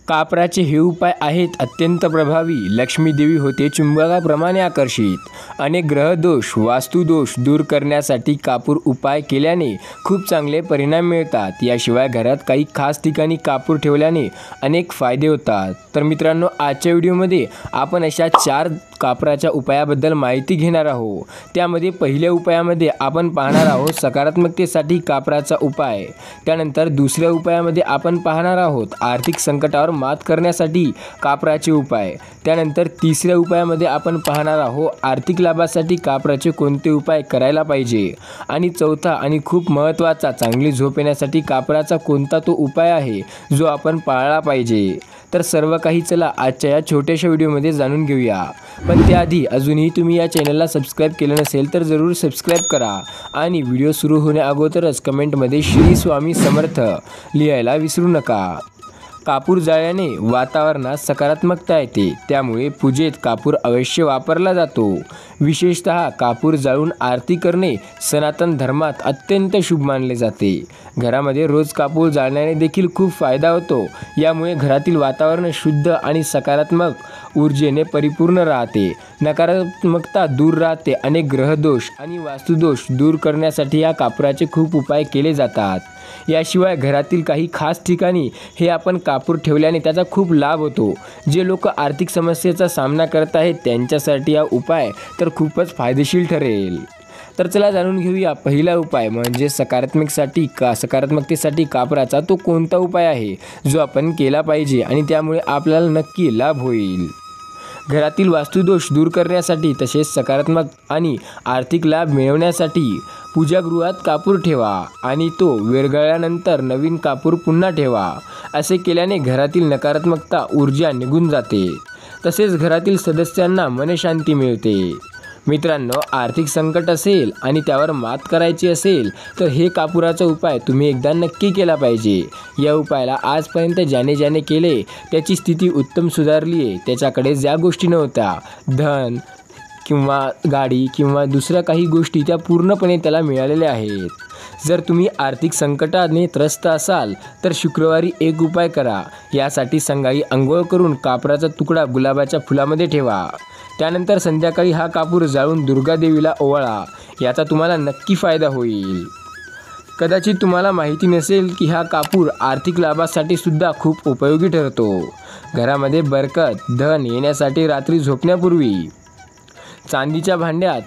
कापराचे हे उपाय आहेत अत्यंत प्रभावी। लक्ष्मी देवी होते चुंबकाप्रमाणे आकर्षित। अनेक ग्रहदोष, वास्तुदोष दूर करण्यासाठी कापूर उपाय केल्याने खूप चांगले परिणाम मिळतात। याशिवाय घरात काही खास ठिकाणी कापूर ठेवल्याने अनेक फायदे होतात। तर मित्रांनो, आजच्या व्हिडिओमध्ये आपण अशा 4 कापराच्या उपायाबद्दल माहिती घेणार आहोत। त्यामध्ये पहिल्या उपायामध्ये आपण पाहणार आहोत सकारात्मकतेसाठी कापराचा उपाय। त्यानंतर दुसऱ्या उपायामध्ये आपण पाहणार आहोत आर्थिक संकटावर मात करण्यासाठी कापराचे उपाय। त्यानंतर तिसऱ्या उपायामध्ये आपण पाहणार आहोत आर्थिक लाभासाठी कापराचे कोणते उपाय करायला पाहिजे। आणि चौथा आणि खूप महत्त्वाचा, चांगली झोप येण्यासाठी कापराचा कोणता तो उपाय आहे जो आपण पाळला पाहिजे। तर सर्व काही चला आजच्या या छोट्याशा व्हिडिओमध्ये जाणून घेऊया। पण त्याआधी अजूनही तुम्ही या चॅनलला सबस्क्राईब केलं नसेल तर जरूर सबस्क्राईब करा आणि व्हिडिओ सुरू होण्याअगोदरच कमेंटमध्ये श्री स्वामी समर्थ लिहायला विसरू नका। कापूर जाळल्याने वातावरणात सकारात्मकता येते, त्यामुळे पूजेत कापूर अवश्य वापरला जातो। विशेषतः कापूर जाळून आरती करणे सनातन धर्मात अत्यंत शुभ मानले जाते। घरामध्ये रोज कापूर जाळण्याने देखील खूप फायदा होतो। यामुळे घरातील वातावरण शुद्ध आणि सकारात्मक ऊर्जेने परिपूर्ण राहते, नकारात्मकता दूर राहते। अनेक ग्रहदोष आणि वास्तुदोष दूर करण्यासाठी या कापराचे खूप उपाय केले जातात। याशिवाय घरातील काही खास ठिकाणी हे आपण कापूर ठेवल्याने त्याचा खूप लाभ होतो। जे लोक आर्थिक समस्येचा सामना करत आहेत त्यांच्यासाठी हा उपाय तर खूपच फायदेशीर ठरेल। तर चला जाणून घेऊया पहिला उपाय म्हणजे सकारात्मकतेसाठी कापराचा तो कोणता उपाय आहे जो आपण केला पाहिजे आणि त्यामुळे आपल्याला नक्की लाभ होईल। घरातील वास्तुदोष दूर करण्यासाठी तसेच सकारात्मक आणि आर्थिक लाभ मिळवण्यासाठी पूजागृहात कापूर ठेवा आणि तो विरघळल्यानंतर नवीन कापूर पुन्हा ठेवा। असे केल्याने घरातील नकारात्मकता ऊर्जा निघून जाते, तसेच घरातील सदस्यांना मनशांती मिळते। मित्रांनो, आर्थिक संकट असेल आणि त्यावर मात करायची असेल तर हे कापुराचा उपाय तुम्ही एकदा नक्की केला पाहिजे। या उपायाला आजपर्यंत ज्याने केले त्याची स्थिती उत्तम सुधारली आहे। त्याच्याकडे ज्या गोष्टी नव्हत्या, धन किंवा गाडी किंवा दुसऱ्या काही गोष्टी, त्या पूर्णपणे त्याला मिळालेल्या आहेत। जर तुम्ही आर्थिक संकटाने त्रस्त असाल तर शुक्रवारी एक उपाय करा। यासाठी संध्याकाळी अंघोळ करून कापराचा तुकडा गुलाबाच्या फुलामध्ये ठेवा। त्यानंतर संध्याकाळी हा कापूर जाळून दुर्गा देवीला ओवाळा। याचा तुम्हाला नक्की फायदा होईल। कदाचित तुम्हाला माहिती नसेल की हा कापूर आर्थिक लाभासाठी सुद्धा खूप उपयोगी ठरतो। घरामध्ये बरकत, धन येण्यासाठी रात्री झोपण्यापूर्वी चांदीच्या भांड्यात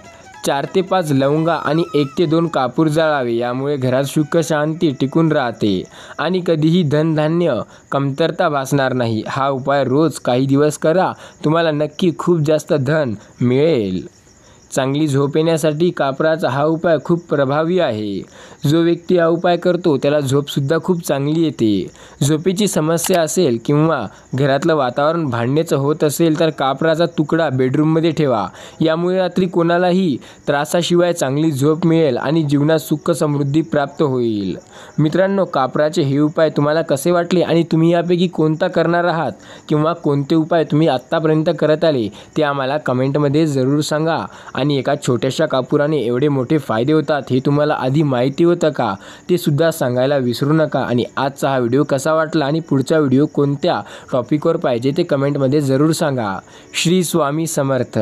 4 ते 5 लवंगा आणि 1 ते 2 कापूर जाळावे। यामुळे घरात सुख शांती टिकून राहते आणि कधीही धनधान्य कमतरता भासणार नाही। हा उपाय रोज काही दिवस करा, तुम्हाला नक्की खूप जास्त धन मिळेल। चांगली झोप येण्यासाठी कापराचा हा उपाय खूप प्रभावी आहे। जो व्यक्ती हा उपाय करतो त्याला झोपसुद्धा खूप चांगली येते। झोपेची समस्या असेल किंवा घरातलं वातावरण भांडण्याचं होत असेल तर कापराचा तुकडा बेडरूममध्ये ठेवा। यामुळे रात्री कोणालाही त्रासाशिवाय चांगली झोप मिळेल आणि जीवनात सुख समृद्धी प्राप्त होईल। मित्रांनो, कापराचे हे उपाय तुम्हाला कसे वाटले आणि तुम्ही यापैकी कोणता करणार आहात किंवा कोणते उपाय तुम्ही आत्तापर्यंत करत आले ते आम्हाला कमेंटमध्ये जरूर सांगा। आणि एका छोट्याशा कापुराने एवढे मोठे फायदे होतात हे तुम्हाला आधी माहिती होतं का ते सुद्धा सांगायला विसरू नका। आणि आजचा हा व्हिडिओ कसा वाटला आणि पुढचा व्हिडिओ कोणत्या टॉपिकवर पाहिजे ते कमेंटमध्ये जरूर सांगा। श्री स्वामी समर्थ।